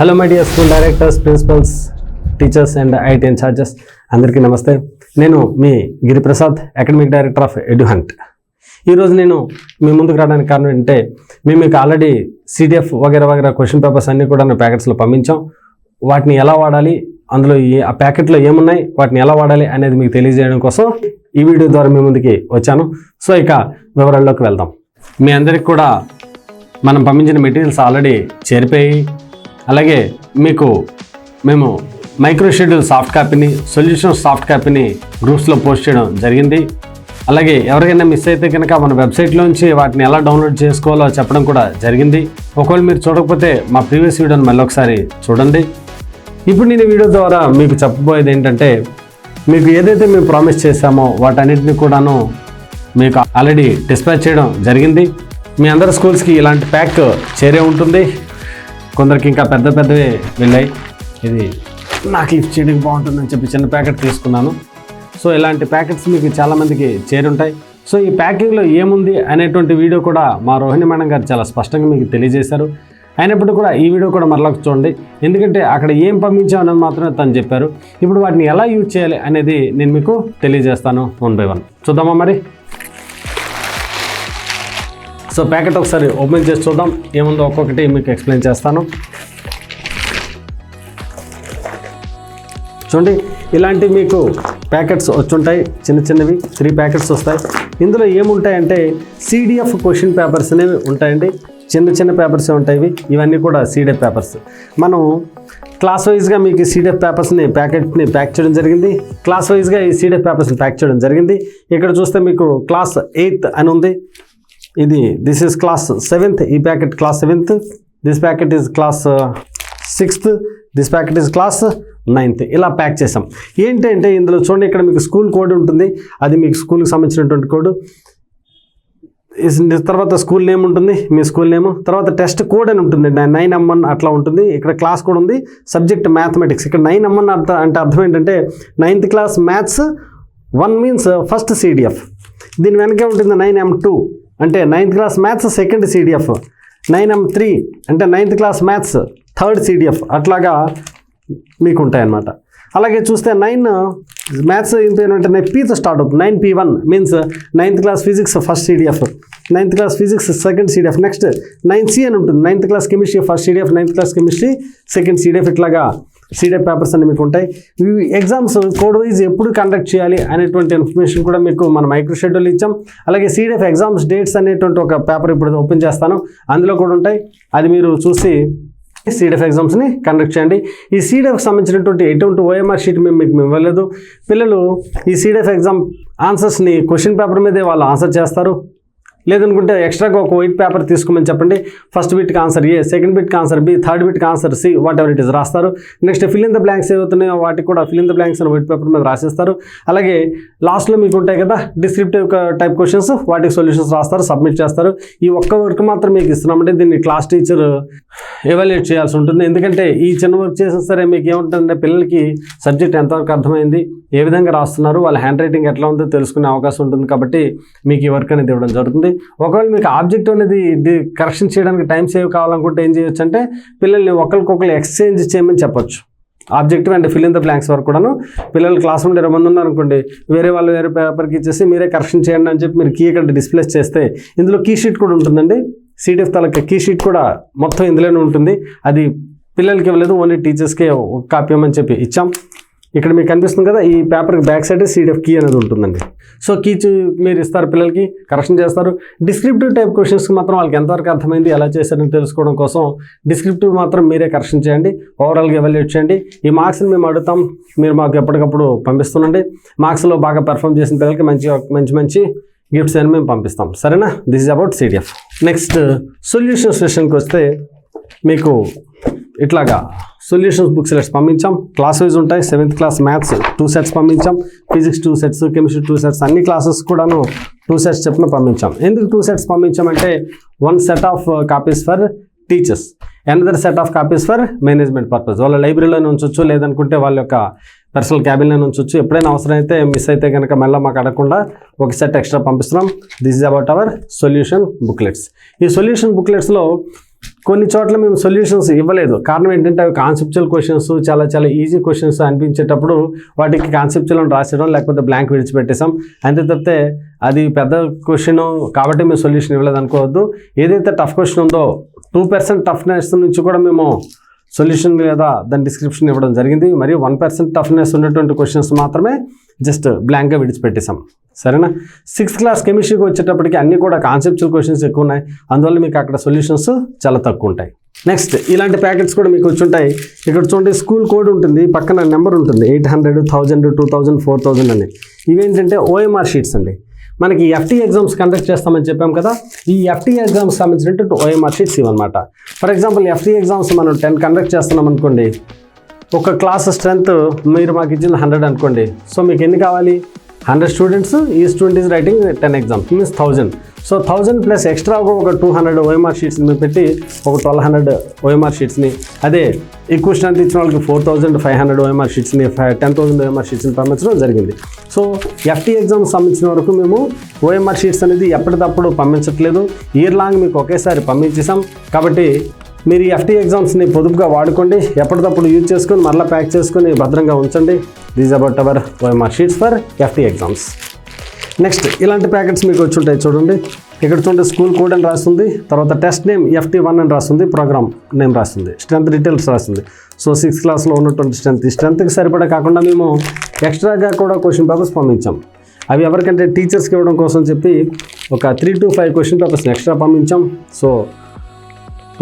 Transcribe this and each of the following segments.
Hello my dear school directors, principals, teachers and IT incharges అందరికీ నమస్తే. నేను మీ Giriprasad, academic director of EduHunt. ఈరోజు నేను మీ ముందుకు రావడానికి కారణం ఏంటంటే, మేము మీకు ఆల్రెడీ సిడిఎఫ్ వగేరా క్వశ్చన్ పేపర్స్ అన్నీ కూడా ప్యాకెట్స్లో పంపించాం. వాటిని ఎలా వాడాలి, అందులో ఆ ప్యాకెట్లో ఏమున్నాయి, వాటిని ఎలా వాడాలి అనేది మీకు తెలియజేయడం కోసం ఈ వీడియో ద్వారా మీ ముందుకి వచ్చాను. సో ఇక వివరాల్లోకి వెళ్దాం. మీ అందరికి కూడా మనం పంపించిన మెటీరియల్స్ ఆల్రెడీ చేరిపోయి, అలాగే మీకు మేము మైక్రో షెడ్యూల్ సాఫ్ట్ కాపీని, సొల్యూషన్ సాఫ్ట్ కాపీని గ్రూప్స్లో పోస్ట్ చేయడం జరిగింది. అలాగే ఎవరికైనా మిస్ అయితే కనుక మన వెబ్సైట్లోంచి వాటిని ఎలా డౌన్లోడ్ చేసుకోవాలో చెప్పడం కూడా జరిగింది. ఒకవేళ మీరు చూడకపోతే మా ప్రీవియస్ వీడియోని మళ్ళీ ఒకసారి చూడండి. ఇప్పుడు నేను ఈ వీడియో ద్వారా మీకు చెప్పబోయేది ఏంటంటే, మీకు ఏదైతే మేము ప్రామిస్ చేశామో వాటన్నిటిని కూడాను మీకు ఆల్రెడీ డిస్పాచ్ చేయడం జరిగింది. మీ అందరి స్కూల్స్కి ఇలాంటి ప్యాక్ చేరే ఉంటుంది. కొందరికి ఇంకా పెద్దవి వెళ్ళాయి. ఇది నాకు లిఫ్ట్ చేయడానికి బాగుంటుందని చెప్పి చిన్న ప్యాకెట్ తీసుకున్నాను. సో ఇలాంటి ప్యాకెట్స్ మీకు చాలామందికి చేరుంటాయి. సో ఈ ప్యాకింగ్లో ఏముంది అనేటువంటి వీడియో కూడా మా రోహిణి మేడం గారు చాలా స్పష్టంగా మీకు తెలియజేశారు. అయినప్పుడు కూడా ఈ వీడియో కూడా మరలా చూడండి, ఎందుకంటే అక్కడ ఏం పంపించాం అనేది మాత్రమే తను చెప్పారు. ఇప్పుడు వాటిని ఎలా యూజ్ చేయాలి అనేది నేను మీకు తెలియజేస్తాను 1 by 1. చూద్దామా మరి? సో ప్యాకెట్ ఒకసారి ఓపెన్ చేసి చూద్దాం, ఏముందో ఒక్కొక్కటి మీకు ఎక్స్ప్లెయిన్ చేస్తాను. చూడండి, ఇలాంటి మీకు ప్యాకెట్స్ వచ్చుంటాయి. చిన్నవి 3 ప్యాకెట్స్ వస్తాయి. ఇందులో ఏముంటాయంటే సిడిఎఫ్ క్వశ్చన్ పేపర్స్ అనేవి ఉంటాయండి. చిన్న పేపర్స్ ఉంటాయి. ఇవన్నీ కూడా సిడిఎఫ్ పేపర్స్. మనం క్లాస్ వైజ్గా మీకు సిడిఎఫ్ పేపర్స్ని ప్యాకెట్ని ప్యాక్ చేయడం జరిగింది. క్లాస్ వైజ్గా ఈ సిడిఎఫ్ పేపర్స్ని ప్యాక్ చేయడం జరిగింది. ఇక్కడ చూస్తే మీకు క్లాస్ 8th అని ఉంది. This is class 7th. ఈ packet class 7th. This packet is class 6th. This packet is class 9th. ఇలా ప్యాక్ చేసాం. ఏంటంటే ఇందులో చూడండి, ఇక్కడ మీకు స్కూల్ కోడ్ ఉంటుంది. అది మీకు స్కూల్కి సంబంధించినటువంటి కోడ్. తర్వాత స్కూల్ నేమ్ ఉంటుంది, మీ స్కూల్ నేమ్. తర్వాత టెస్ట్ కోడ్ అని ఉంటుంది, 9M1 అట్లా ఉంటుంది. ఇక్కడ క్లాస్ కూడా ఉంది, సబ్జెక్ట్ మ్యాథమెటిక్స్. ఇక్కడ 9M1 అంటే అర్థం ఏంటంటే 9th class maths 1 means first CDF. దీని వెనకే ఉంటుంది 9M2 అంటే 9th class maths second CDF. 9M3 అంటే 9th class maths third CDF. అట్లాగా మీకు ఉంటాయన్నమాట. అలాగే చూస్తే 9 మ్యాథ్స్ ఏంటంటే పీతో స్టార్ట్ అవుతుంది. 9P1 means 9th class physics first CDF, 9th class physics second CDF. Next 9C అని ఉంటుంది, 9th class chemistry first CDF, 9th class chemistry second CDF. ఇట్లాగా సిడిఎఫ్ పేపర్స్ అన్ని మీకు ఉంటాయి. ఇవి ఎగ్జామ్స్ కోడ్ వైజ్ ఎప్పుడు కండక్ట్ చేయాలి అనేటువంటి ఇన్ఫర్మేషన్ కూడా మీకు మన మైక్రో షెడ్యూల్ ఇచ్చాం. అలాగే సిడిఎఫ్ ఎగ్జామ్స్ డేట్స్ అనేటువంటి ఒక పేపర్ ఇప్పుడు ఓపెన్ చేస్తాను, అందులో కూడా ఉంటాయి. అది మీరు చూసి సిడిఎఫ్ ఎగ్జామ్స్ని కండక్ట్ చేయండి. ఈ సిడిఎఫ్కి సంబంధించినటువంటి ఎటువంటి ఓఎంఆర్ షీట్ మేము మీకు ఇవ్వలేదు. పిల్లలు ఈ సిడిఎఫ్ ఎగ్జామ్ ఆన్సర్స్ని క్వశ్చన్ పేపర్ మీదే వాళ్ళు ఆన్సర్ చేస్తారు. లేదనుకుంటే ఎక్స్ట్రాగా ఒక వైట్ పేపర్ తీసుకోమని చెప్పండి. ఫస్ట్ బిట్కి ఆన్సర్ ఏ, సెకండ్ బిట్కి ఆన్సర్ బి, థర్డ్ బిట్కి answer C, whatever it is రాస్తారు. Next fill in the blanks ఏవవుతున్నాయో వాటికి కూడా ఫిల్ ఇన్ ద బ్లాంక్స్ అని వైట్ పేపర్ మీద రాసేస్తారు. అలాగే లాస్ట్లో మీకు ఉంటాయి కదా డిస్క్రిప్టివ్ టైప్ క్వశ్చన్స్, వాటికి సొల్యూషన్స్ రాస్తారు, సబ్మిట్ చేస్తారు. ఈ ఒక్క వర్క్ మాత్రం మీకు ఇస్తున్నామంటే దీన్ని క్లాస్ టీచర్ ఎవాల్యుయేట్ చేయాల్సి ఉంటుంది. ఎందుకంటే ఈ చిన్న వర్క్ చేసినా సరే మీకు ఏముంటుందంటే పిల్లలకి సబ్జెక్ట్ ఎంతవరకు అర్థమైంది, ఏ విధంగా రాస్తున్నారు, వాళ్ళ హ్యాండ్ రైటింగ్ ఎట్లా ఉందో తెలుసుకునే అవకాశం ఉంటుంది. కాబట్టి మీకు ఈ వర్క్ అనేది ఇవ్వడం జరుగుతుంది. ఒకవేళ మీకు ఆబ్జెక్ట్ అనేది కరెక్షన్ చేయడానికి టైం సేవ్ కావాలనుకుంటే ఏం చేయొచ్చు అంటే పిల్లల్ని ఒకరికొకరు ఎక్స్చేంజ్ చేయమని చెప్పొచ్చు. Objective and fill in the blanks వరకు కూడాను పిల్లలు క్లాస్ రూమ్ 20 మంది ఉన్నారనుకోండి, వేరే వాళ్ళు వేరే పేపర్కి ఇచ్చేసి మీరే కరెక్షన్ చేయండి అని చెప్పి మీరు కీ ఇక్కడ డిస్ప్లేస్ చేస్తే, ఇందులో కీ షీట్ కూడా ఉంటుందండి. సిడిఎఫ్ తాలూకా కీ షీట్ కూడా మొత్తం ఇందులోనే ఉంటుంది. అది పిల్లలకి ఇవ్వలేదు, ఓన్లీ టీచర్స్కే ఒక కాపీ ఇవ్వమని చెప్పి ఇచ్చాం. ఇక్కడ మీకు కనిపిస్తుంది కదా, ఈ పేపర్కి బ్యాక్ సైడ్ సిడిఎఫ్ కీ అనేది ఉంటుందండి. సో కీ మీరు ఇస్తారు, పిల్లలకి కరెక్షన్ చేస్తారు. డిస్క్రిప్టివ్ టైప్ క్వశ్చన్స్కి మాత్రం వాళ్ళకి ఎంతవరకు అర్థమైంది, ఎలా చేశారని తెలుసుకోవడం కోసం డిస్క్రిప్టివ్ మాత్రం మీరే కరెక్షన్ చేయండి, ఓవరాల్గా ఎవాల్యుయేట్ చేయండి. ఈ మార్క్స్ని మేము అడుగుతాం, మీరు మాకు ఎప్పటికప్పుడు పంపిస్తుండండి. మార్క్స్లో బాగా పెర్ఫామ్ చేసిన పిల్లలకి మంచి గిఫ్ట్స్ అని మేము పంపిస్తాం, సరేనా? This is about CDF. Next solution సెషన్కి వస్తే మీకు ఇట్లాగా సొల్యూషన్స్ బుక్ సెట్స్ పంపించాం. క్లాస్ వైజ్ ఉంటాయి. 7th క్లాస్ మ్యాథ్స్ 2 సెట్స్ పంపించాం, ఫిజిక్స్ 2 సెట్స్, కెమిస్ట్రీ 2 సెట్స్, అన్ని క్లాసెస్ కూడాను 2 సెట్స్ చెప్పిన పంపించాం. ఎందుకు 2 సెట్స్ పంపించామంటే 1 set of copies for teachers, another set of copies for management purpose. వాళ్ళ లైబ్రరీలోనే ఉంచవచ్చు, లేదనుకుంటే వాళ్ళ యొక్క పర్సనల్ క్యాబిన్లో ఉంచవచ్చు. ఎప్పుడైనా అవసరం అయితే మిస్ అయితే కనుక మళ్ళీ మాకు అడగకుండా ఒక సెట్ ఎక్స్ట్రా పంపిస్తున్నాం. This is about our solution booklets. ఈ సొల్యూషన్ బుక్లెట్స్లో కొన్ని చోట్ల మేము సొల్యూషన్స్ ఇవ్వలేదు. కారణం ఏంటంటే అవి కాన్సెప్చువల్ క్వశ్చన్స్, చాలా చాలా ఈజీ క్వశ్చన్స్ అనిపించేటప్పుడు వాటికి కాన్సెప్చువల్ రాసేయడం లేకపోతే బ్లాంక్ విడిచిపెట్టేసాం. అంతే తప్పితే అది పెద్ద క్వశ్చన్ కాబట్టి మేము సొల్యూషన్ ఇవ్వలేదు అనుకోవద్దు. ఏదైతే టఫ్ క్వశ్చన్ ఉందో 2% టఫ్నెస్ నుంచి కూడా మేము సొల్యూషన్ లేదా దాని డిస్క్రిప్షన్ ఇవ్వడం జరిగింది. మరియు 1% టఫ్నెస్ ఉన్నటువంటి క్వశ్చన్స్ మాత్రమే జస్ట్ బ్లాంక్గా విడిచిపెట్టేసాం. సరేనా? 6th క్లాస్ కెమిస్ట్రీకి వచ్చేటప్పటికి అన్నీ కూడా కాన్సెప్చువల్ క్వశ్చన్స్ ఎక్కువ ఉన్నాయి. అందువల్ల మీకు అక్కడ సొల్యూషన్స్ చాలా తక్కువ ఉంటాయి. నెక్స్ట్ ఇలాంటి ప్యాకెట్స్ కూడా మీకు వచ్చి ఉంటాయి. ఇక్కడ చూడండి, స్కూల్ కోడ్ ఉంటుంది, పక్కన నెంబర్ ఉంటుంది 800, 1000, 2000, 4000 అని. ఇవేంటంటే OMR షీట్స్ అండి. మనకి FT ఎగ్జామ్స్ కండక్ట్ చేస్తామని చెప్పాం కదా, ఈ FT ఎగ్జామ్స్ సంబంధించినట్టు OMR షీట్స్ ఇవన్నమాట. ఫర్ ఎగ్జాంపుల్ FT ఎగ్జామ్స్ మనం 10 కండక్ట్ చేస్తున్నాం అనుకోండి, ఒక క్లాస్ స్ట్రెంత్ మీరు మాకు ఇచ్చింది 100 అనుకోండి. సో మీకు ఎన్ని కావాలి? 100 స్టూడెంట్స్, ఈ student is writing 10 exams, means 1000. So 1000 plus ఎక్స్ట్రాగా ఒక 200 OMR షీట్స్ని మేము పెట్టి ఒక 1200 OMR షీట్స్ని, అదే ఎక్కువ స్ట్రెంత్ ఇచ్చిన వాళ్ళకి 4500 OMR షీట్స్ని, 10,000 OMR షీట్స్ని పంపించడం జరిగింది. సో FT ఎగ్జామ్స్ సంబంధించిన వరకు మేము OMR షీట్స్ అనేది ఎప్పటికప్పుడు పంపించట్లేదు, ఇయర్ లాంగ్ మీకు ఒకేసారి పంపించేసాం. కాబట్టి మీరు ఈ FT ఎగ్జామ్స్ని పొదుపుగా వాడుకోండి, ఎప్పటికప్పుడు యూజ్ చేసుకొని మరలా ప్యాక్ చేసుకొని భద్రంగా ఉంచండి. These about our OMR sheets for FT exams. Next ఇలాంటి ప్యాకెట్స్ మీకు వచ్చి ఉంటాయి చూడండి. ఇక్కడ చూడండి, స్కూల్ కోడ్ అని రాస్తుంది, తర్వాత టెస్ట్ నేమ్ FT1 అని రాస్తుంది, ప్రోగ్రామ్ నేమ్ రాస్తుంది, స్ట్రెంత్ డీటెయిల్స్ రాస్తుంది. సో 6th క్లాస్లో ఉన్నటువంటి స్ట్రెంత్కి సరిపడా కాకుండా మేము ఎక్స్ట్రాగా కూడా క్వశ్చన్ పేపర్స్ పంపించాం. అవి ఎవరికంటే టీచర్స్కి ఇవ్వడం కోసం చెప్పి ఒక 3 to 5 క్వశ్చన్ పేపర్స్ని ఎక్స్ట్రా పంపించాం. సో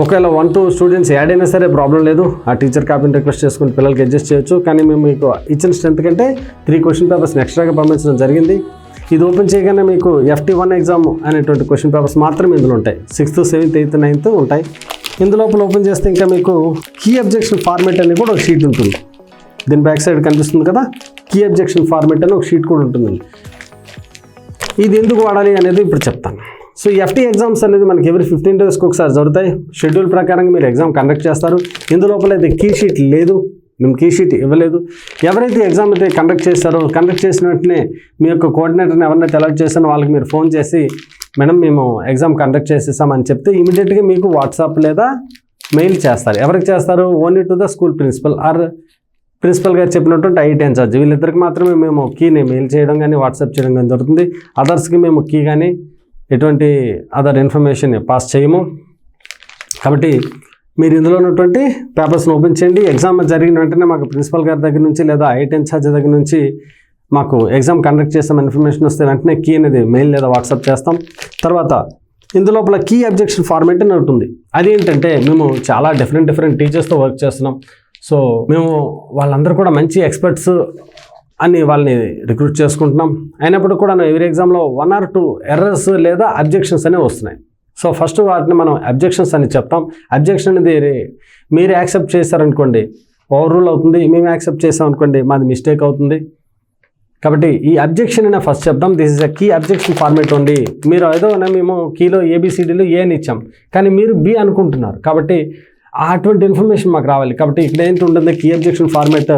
ఒకవేళ 1-2 స్టూడెంట్స్ యాడ్ అయినా సరే ప్రాబ్లం లేదు, ఆ టీచర్ కాపీని రిక్వెస్ట్ చేసుకుని పిల్లలకి అడ్జస్ట్ చేయొచ్చు. కానీ మేము మీకు ఇచ్చిన స్ట్రెంత్ కంటే 3 క్వశ్చన్ పేపర్స్ని ఎక్స్ట్రాగా పంపించడం జరిగింది. ఇది ఓపెన్ చేయగానే మీకు FT1 ఎగ్జామ్ అనేటువంటి క్వశ్చన్ పేపర్స్ మాత్రమే ఇందులో ఉంటాయి. 6th, 7th, 8th, 9th ఉంటాయి. ఇందులో ఓపెన్ చేస్తే ఇంకా మీకు కీ అబ్జెక్షన్ ఫార్మేట్ అని కూడా ఒక షీట్ ఉంటుంది. దీని బ్యాక్ సైడ్ కనిపిస్తుంది కదా, కీ అబ్జెక్షన్ ఫార్మేట్ అని ఒక షీట్ కూడా ఉంటుందండి. ఇది ఎందుకు వాడాలి అనేది ఇప్పుడు చెప్తాను. సో ఈ FT ఎగ్జామ్స్ అనేది మనకి ఎవరి 15 daysకి ఒకసారి జరుగుతాయి. షెడ్యూల్ ప్రకారంగా మీరు ఎగ్జామ్ కండక్ట్ చేస్తారు. ఇందులోపల అయితే కీ షీట్ లేదు, మేము కీ షీట్ ఇవ్వలేదు. ఎవరైతే ఎగ్జామ్ అయితే కండక్ట్ చేస్తారో, కండక్ట్ చేసిన వెంటనే మీ యొక్క కోఆర్డినేటర్ని ఎవరినైతే అలర్ట్ చేస్తారో వాళ్ళకి మీరు ఫోన్ చేసి, మేడం మేము ఎగ్జామ్ కండక్ట్ చేసేసామని చెప్తే ఇమీడియట్గా మీకు వాట్సాప్ లేదా మెయిల్ చేస్తారు. ఎవరికి చేస్తారు? Only to the school principal or principal గారు చెప్పినటువంటి IT ఇన్ఛార్జ్, వీళ్ళిద్దరికి మాత్రమే మేము కీని మెయిల్ చేయడం కానీ వాట్సాప్ చేయడం కానీ జరుగుతుంది. అదర్స్కి మేము కీ కానీ ఎటువంటి అదర్ ఇన్ఫర్మేషన్ పాస్ చేయము. కాబట్టి మీరు ఇందులో ఉన్నటువంటి పేపర్స్ని ఓపెన్ చేయండి. ఎగ్జామ్ జరిగిన వెంటనే మాకు ప్రిన్సిపల్ గారి దగ్గర నుంచి లేదా IT ఇన్ఛార్జ్ దగ్గర నుంచి మాకు ఎగ్జామ్ కండక్ట్ చేస్తాం ఇన్ఫర్మేషన్ వస్తే వెంటనే కీ అనేది మెయిల్ లేదా వాట్సాప్ చేస్తాం. తర్వాత ఇందులోపల కీ అబ్జెక్షన్ ఫార్మేట్ అని ఉంటుంది. అదేంటంటే మేము చాలా డిఫరెంట్ టీచర్స్తో వర్క్ చేస్తున్నాం. సో మేము వాళ్ళందరూ కూడా మంచి ఎక్స్పర్ట్స్ అని వాళ్ళని రిక్రూట్ చేసుకుంటున్నాం. అయినప్పుడు కూడా ఎవరి ఎగ్జామ్లో 1 or 2 ఎర్రర్స్ లేదా అబ్జెక్షన్స్ అనేవి వస్తున్నాయి. సో ఫస్ట్ వాటిని మనం అబ్జెక్షన్స్ అని చెప్తాం. అబ్జెక్షన్ అనేది మీరు యాక్సెప్ట్ చేశారనుకోండి ఓవర్ రూల్ అవుతుంది, మేము యాక్సెప్ట్ చేసాం అనుకోండి మాది మిస్టేక్ అవుతుంది. కాబట్టి ఈ అబ్జెక్షన్ అనే ఫస్ట్ చెప్తాం. This is a key objection format ఉంది. మీరు ఏదో మేము కీలో ABCDలో A అని ఇచ్చాం, కానీ మీరు B అనుకుంటున్నారు. కాబట్టి అటువంటి ఇన్ఫర్మేషన్ మాకు రావాలి. కాబట్టి ఇక్కడ ఏంటి ఉంటుంది, కీ అబ్జెక్షన్ ఫార్మేట్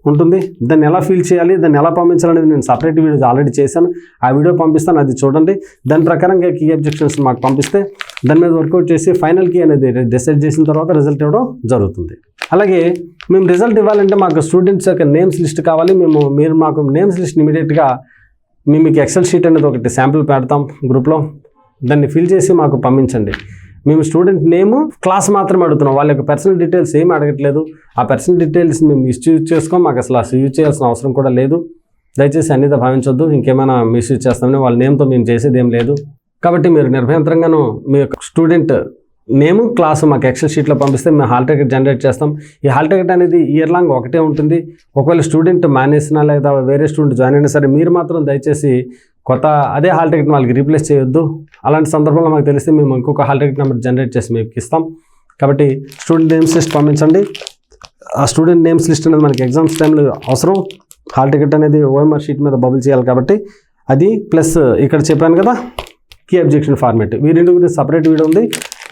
ఉంటుంది. దాన్ని ఎలా ఫీల్ చేయాలి, దాన్ని ఎలా పంపించాలనేది నేను సపరేట్ వీడియోస్ ఆల్రెడీ చేశాను. ఆ వీడియో పంపిస్తాను, అది చూడండి. దాని ప్రకారంగా కీ అబ్జెక్షన్స్ మాకు పంపిస్తే దాని మీద వర్కౌట్ చేసి ఫైనల్ కీ అనేది డిసైడ్ చేసిన తర్వాత రిజల్ట్ ఇవ్వడం జరుగుతుంది. అలాగే మేము రిజల్ట్ ఇవ్వాలంటే మాకు స్టూడెంట్స్ యొక్క నేమ్స్ లిస్ట్ కావాలి. మీరు మాకు నేమ్స్ లిస్ట్ ఇమీడియట్గా మీకు ఎక్సెల్ షీట్ అనేది ఒకటి శాంపిల్ పెడతాం గ్రూప్లో, దాన్ని ఫిల్ చేసి మాకు పంపించండి. మేము స్టూడెంట్ నేము క్లాస్ మాత్రమే అడుగుతున్నాం, వాళ్ళ యొక్క పర్సనల్ డీటెయిల్స్ ఏమి అడగట్లేదు. ఆ పర్సనల్ డీటెయిల్స్ మేము మిస్యూజ్ చేసుకోం, మాకు అసలు యూజ్ చేయాల్సిన అవసరం కూడా లేదు. దయచేసి అన్నిదా భావించొద్దు. ఇంకేమైనా మిస్యూజ్ చేస్తామని వాళ్ళ నేమ్తో మేము చేసేది ఏం లేదు. కాబట్టి మీరు నిర్భయంతరంగాను మీ యొక్క స్టూడెంట్ నేము క్లాసు మాకు ఎక్సెల్ షీట్లో పంపిస్తే మేము హాల్ టికెట్ జనరేట్ చేస్తాం. ఈ హాల్ టికెట్ అనేది ఇయర్ లాంగ్ ఒకటే ఉంటుంది. ఒకవేళ స్టూడెంట్ మానేసినా లేదా వేరే స్టూడెంట్ జాయిన్ అయినా సరే మీరు మాత్రం దయచేసి కొత్త అదే హాల్ టికెట్ వాళ్ళకి రీప్లేస్ చేయొద్దు. అలాంటి సందర్భంలో మాకు తెలిస్తే మేము ఇంకొక హాల్ టికెట్ నెంబర్ జనరేట్ చేసి మీకు ఇస్తాం. కాబట్టి స్టూడెంట్ నేమ్స్ లిస్ట్ పంపించండి. ఆ స్టూడెంట్ నేమ్స్ లిస్ట్ అనేది మనకి ఎగ్జామ్స్ టైంలో అవసరం. హాల్ టికెట్ అనేది OMR షీట్ మీద బబుల్ చేయాలి కాబట్టి అది, ప్లస్ ఇక్కడ చెప్పాను కదా కీ అబ్జెక్షన్ ఫార్మేట్, వీరింటి గురించి సపరేట్ వీడియో ఉంది,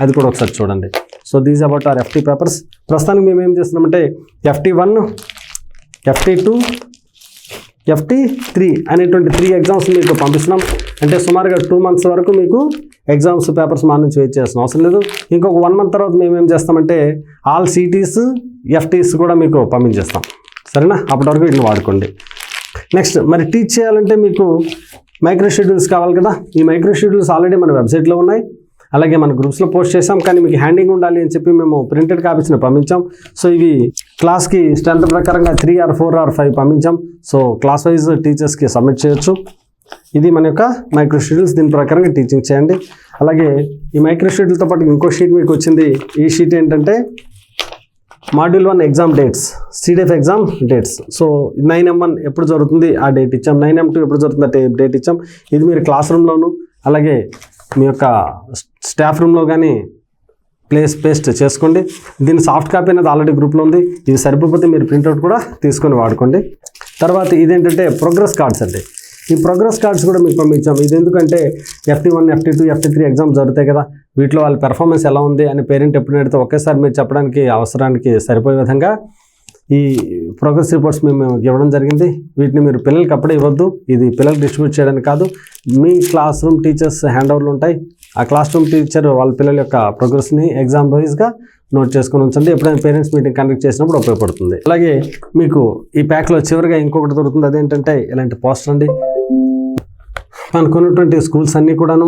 అది కూడా ఒకసారి చూడండి. So these about are FT పేపర్స్. ప్రస్తుతానికి మేము ఏం చేస్తున్నామంటే FT1, FT2, FT3 అనేటువంటి 3 ఎగ్జామ్స్ మీకు పంపిస్తున్నాం. అంటే సుమారుగా 2 months వరకు మీకు ఎగ్జామ్స్ పేపర్స్ మా నుంచి వెయిట్ చేయాల్సిన అవసరం లేదు. ఇంకొక 1 month తర్వాత మేము ఏం చేస్తామంటే ఆల్ సిటీస్ ఎఫ్టీస్ కూడా మీకు పంపించేస్తాం. సరేనా? అప్పటి వరకు వీటిని వాడుకోండి. నెక్స్ట్ మరి టీచ్ చేయాలంటే మీకు మైక్రో షెడ్యూల్స్ కావాలి కదా. ఈ మైక్రో షెడ్యూల్స్ ఆల్రెడీ మన వెబ్సైట్లో ఉన్నాయి, అలాగే మన గ్రూప్స్లో పోస్ట్ చేసాం. కానీ మీకు హ్యాండింగ్ ఉండాలి అని చెప్పి మేము ప్రింటెడ్ కాపీస్ని పంపించాం. సో ఇవి క్లాస్కి స్ట్రెంత్ ప్రకారంగా 3 or 4 or 5 పంపించాం. సో క్లాస్ వైజ్ టీచర్స్కి సబ్మిట్ చేయొచ్చు. ఇది మన యొక్క మైక్రో షెడ్యూల్స్. దీని ప్రకారంగా టీచింగ్ చేయండి. అలాగే ఈ మైక్రో షెడ్యూల్తో పాటు ఇంకో షీట్ మీకు వచ్చింది. ఈ షీట్ ఏంటంటే module 1 exam dates, CDF exam dates. So 9M1 ఎప్పుడు జరుగుతుంది ఆ డేట్ ఇచ్చాం, 9M2 ఎప్పుడు జరుగుతుంది ఆ డేట్ ఇచ్చాం. ఇది మీరు క్లాస్ రూమ్లోను అలాగే మీ యొక్క స్టాఫ్ రూమ్లో కానీ పేస్ట్ చేసుకోండి. దీని సాఫ్ట్ కాపీ అనేది ఆల్రెడీ గ్రూప్లో ఉంది. ఇది సరిపోతే మీరు ప్రింట్అవుట్ కూడా తీసుకొని వాడుకోండి. తర్వాత ఇదేంటంటే ప్రోగ్రెస్ కార్డ్స్ అండి. ఈ ప్రోగ్రెస్ కార్డ్స్ కూడా మీకు పంపించాం. ఇది ఎందుకంటే FT1, FT2, FT3 ఎగ్జామ్స్ జరుగుతాయి కదా, వీటిలో వాళ్ళ పెర్ఫార్మెన్స్ ఎలా ఉంది అని పేరెంట్ ఎప్పుడు అడిగితే ఒకేసారి మీరు చెప్పడానికి అవసరానికి సరిపోయే విధంగా ఈ ప్రోగ్రెస్ రిపోర్ట్స్ మేము ఇవ్వడం జరిగింది. వీటిని మీరు పిల్లలకి అప్పుడే ఇవ్వద్దు. ఇది పిల్లలకి డిస్ట్రిబ్యూట్ చేయడానికి కాదు. మీ క్లాస్ రూమ్ టీచర్స్ హ్యాండ్ ఓవర్లు ఉంటాయి. ఆ క్లాస్ రూమ్ టీచర్ వాళ్ళ పిల్లల యొక్క ప్రోగ్రెస్ని ఎగ్జామ్ వైజ్గా నోట్ చేసుకొని ఉంచండి. ఎప్పుడైనా పేరెంట్స్ మీటింగ్ కండక్ట్ చేసినప్పుడు ఉపయోగపడుతుంది. అలాగే మీకు ఈ ప్యాక్లో చివరిగా ఇంకొకటి దొరుకుతుంది. అదేంటంటే ఇలాంటి పోస్టర్ అండి. మనకున్నటువంటి స్కూల్స్ అన్నీ కూడాను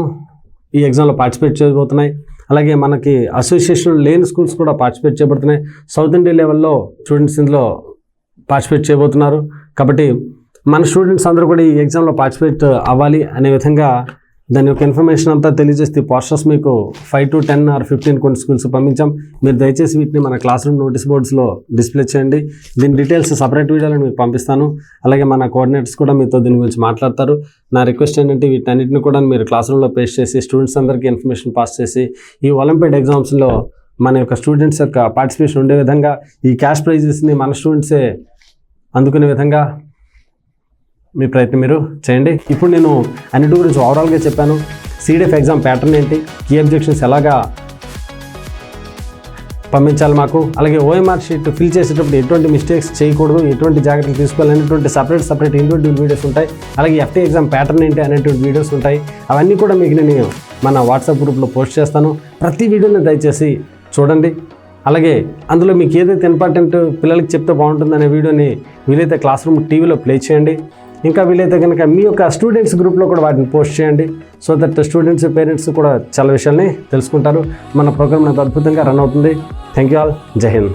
ఈ ఎగ్జామ్లో పార్టిసిపేట్ చేయబోతున్నాయి. అలాగే మనకి అసోసియేషన్ లేని స్కూల్స్ కూడా పార్టిసిపేట్ చేయబడుతున్నాయి. సౌత్ ఇండియా లెవెల్లో స్టూడెంట్స్ ఇందులో పార్టిసిపేట్ చేయబోతున్నారు. కాబట్టి మన స్టూడెంట్స్ అందరూ కూడా ఈ ఎగ్జామ్లో పార్టిసిపేట్ అవ్వాలి అనే విధంగా దాని యొక్క ఇన్ఫర్మేషన్ అంతా తెలియజేస్తే పోస్టర్స్ మీకు 5 to 10 or 15 కొన్ని స్కూల్స్ పంపించాం. మీరు దయచేసి వీటిని మన క్లాస్ రూమ్ నోటీస్ బోర్డ్స్లో డిస్ప్లే చేయండి. దీని డీటెయిల్స్ సపరేట్ వీడియోలను మీకు పంపిస్తాను. అలాగే మన కోఆర్డినేటర్స్ కూడా మీతో దీని గురించి మాట్లాడతారు. నా రిక్వెస్ట్ ఏంటంటే వీటన్నిటిని కూడా మీరు క్లాస్ రూమ్లో పేస్ట్ చేసి స్టూడెంట్స్ అందరికీ ఇన్ఫర్మేషన్ పాస్ చేసి ఈ ఒలింపియాడ్ ఎగ్జామ్స్లో మన యొక్క స్టూడెంట్స్ యొక్క పార్టిసిపేషన్ ఉండే విధంగా ఈ క్యాష్ ప్రైజెస్ని మన స్టూడెంట్సే అందుకునే విధంగా మీ ప్రయత్నం మీరు చేయండి. ఇప్పుడు నేను అన్నిటి గురించి ఓవరాల్గా చెప్పాను. CDF ఎగ్జామ్ ప్యాటర్న్ ఏంటి, కీ అబ్జెక్షన్స్ ఎలాగా పంపించాలి మాకు, అలాగే OMR షీట్ ఫిల్ చేసేటప్పుడు ఎటువంటి మిస్టేక్స్ చేయకూడదు, ఎటువంటి జాగ్రత్తలు తీసుకోవాలి అనేటువంటి సపరేట్ ఇండివిజువల్ వీడియోస్ ఉంటాయి. అలాగే FT ఎగ్జామ్ ప్యాటర్న్ ఏంటి అనేటువంటి వీడియోస్ ఉంటాయి. అవన్నీ కూడా మీకు నేను మన వాట్సాప్ గ్రూప్లో పోస్ట్ చేస్తాను. ప్రతి వీడియోని దయచేసి చూడండి. అలాగే అందులో మీకు ఏదైతే ఇంపార్టెంట్ పిల్లలకి చెప్తే బాగుంటుందనే వీడియోని వీలైతే క్లాస్ రూమ్ టీవీలో ప్లే చేయండి. ఇంకా వీలైతే కనుక మీ యొక్క స్టూడెంట్స్ గ్రూప్లో కూడా వాటిని పోస్ట్ చేయండి. సో దట్ స్టూడెంట్స్ పేరెంట్స్ కూడా చాలా విషయాల్ని తెలుసుకుంటారు. మన ప్రోగ్రామ్ నాకు అద్భుతంగా రన్ అవుతుంది. Thank you all. జై హింద్.